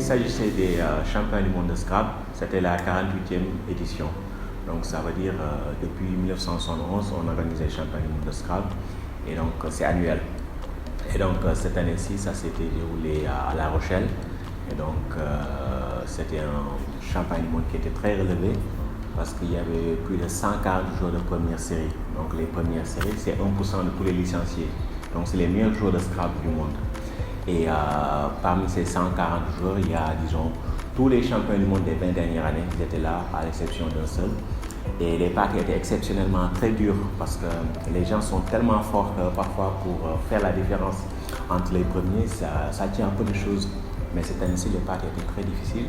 s'agissait des champions du monde de Scrabble, c'était la 48e édition. Donc ça veut dire depuis 1971, on organise les champions du monde de Scrabble et donc c'est annuel. Et donc cette année-ci, ça s'était déroulé à La Rochelle. Et donc c'était un championnat du monde qui était très relevé parce qu'il y avait plus de 140 joueurs de première série. Donc les premières séries, c'est 1% de tous les licenciés. Donc c'est les meilleurs joueurs de Scrabble du monde. Et parmi ces 140 joueurs, il y a, disons, tous les champions du monde des 20 dernières années qui étaient là, à l'exception d'un seul. Et les parties étaient exceptionnellement très dures parce que les gens sont tellement forts parfois pour faire la différence entre les premiers. Ça tient un peu de choses. Mais cette année-ci, les parties étaient très difficiles.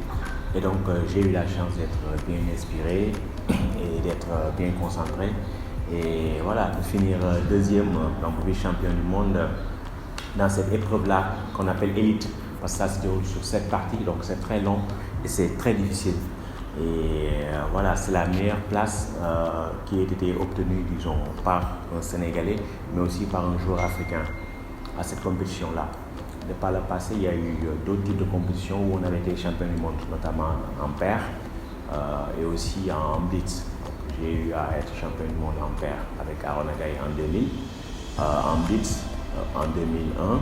Et donc, j'ai eu la chance d'être bien inspiré et d'être bien concentré. Et voilà, de finir deuxième, donc vice-champion du monde dans cette épreuve-là qu'on appelle élite. Parce que ça se déroule sur 7 parties, donc c'est très long et c'est très difficile. Et voilà, c'est la meilleure place qui a été obtenue, disons, par un Sénégalais, mais aussi par un joueur africain à cette compétition-là. De par le passé, il y a eu d'autres types de compétitions où on avait été champion du monde, notamment en paire et aussi en blitz. J'ai eu à être champion du monde en paire avec Aaron Agaï en 2000, en blitz en 2001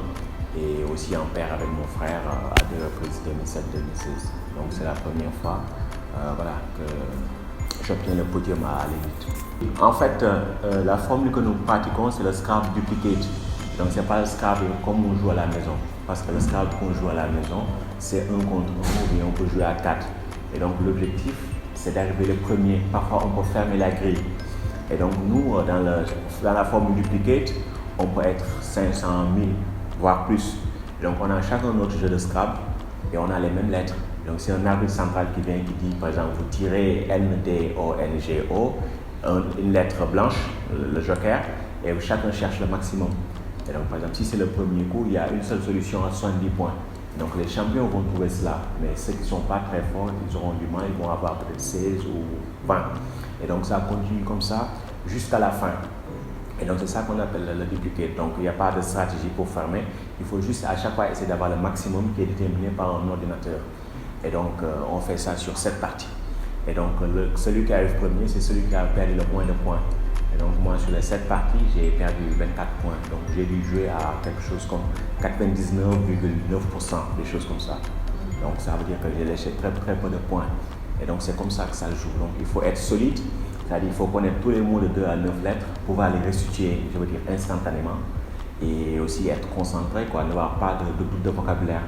et aussi en paire avec mon frère à 2 reprises, 2007-2016. Donc c'est la première fois que j'obtiens le podium à l'élite. En fait, la formule que nous pratiquons, c'est le Scrabble duplicate. Donc c'est pas le Scrabble comme on joue à la maison. Parce que le Scrabble qu'on joue à la maison, c'est 1 contre 1 ou bien on peut jouer à 4. Et donc l'objectif, c'est d'arriver le premier. Parfois, on peut fermer la grille. Et donc nous, dans la formule duplicate, on peut être 500 000, voire plus. Et donc on a chacun notre jeu de Scrabble et on a les mêmes lettres. Donc c'est un arbitre central qui vient, qui dit, par exemple, vous tirez N-D-O-N-G-O, une lettre blanche, le joker, et chacun cherche le maximum. Et donc, par exemple, si c'est le premier coup, il y a une seule solution à 70 points. Donc, les champions vont trouver cela. Mais ceux qui ne sont pas très forts, ils auront du mal, ils vont avoir peut-être 16 ou 20. Et donc, ça continue comme ça jusqu'à la fin. Et donc, c'est ça qu'on appelle le duplicate. Donc, il n'y a pas de stratégie pour fermer. Il faut juste à chaque fois essayer d'avoir le maximum qui est déterminé par un ordinateur. Et donc, on fait ça sur 7 parties. Et donc, celui qui arrive premier, c'est celui qui a perdu le moins de points. Et donc moi sur les 7 parties, j'ai perdu 24 points. Donc j'ai dû jouer à quelque chose comme 99,9%, des choses comme ça. Donc ça veut dire que j'ai laissé très peu de points. Et donc c'est comme ça que ça joue. Donc il faut être solide, c'est-à-dire il faut connaître tous les mots de 2 à 9 lettres, pouvoir les restituer, je veux dire instantanément. Et aussi être concentré, n'avoir pas de doute de vocabulaire.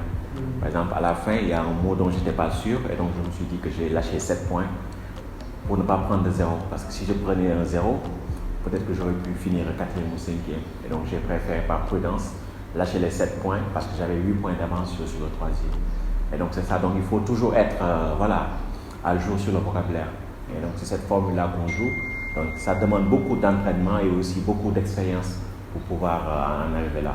Par exemple, à la fin, il y a un mot dont je n'étais pas sûr, et donc je me suis dit que j'ai lâché 7 points pour ne pas prendre de 0. Parce que si je prenais un 0, peut-être que j'aurais pu finir 4e ou 5e. Et donc j'ai préféré par prudence lâcher les 7 points parce que j'avais 8 points d'avance sur le 3e. Et donc c'est ça. Donc il faut toujours être à jour sur le vocabulaire. Et donc c'est cette formule-là qu'on joue. Donc ça demande beaucoup d'entraînement et aussi beaucoup d'expérience pour pouvoir en arriver là.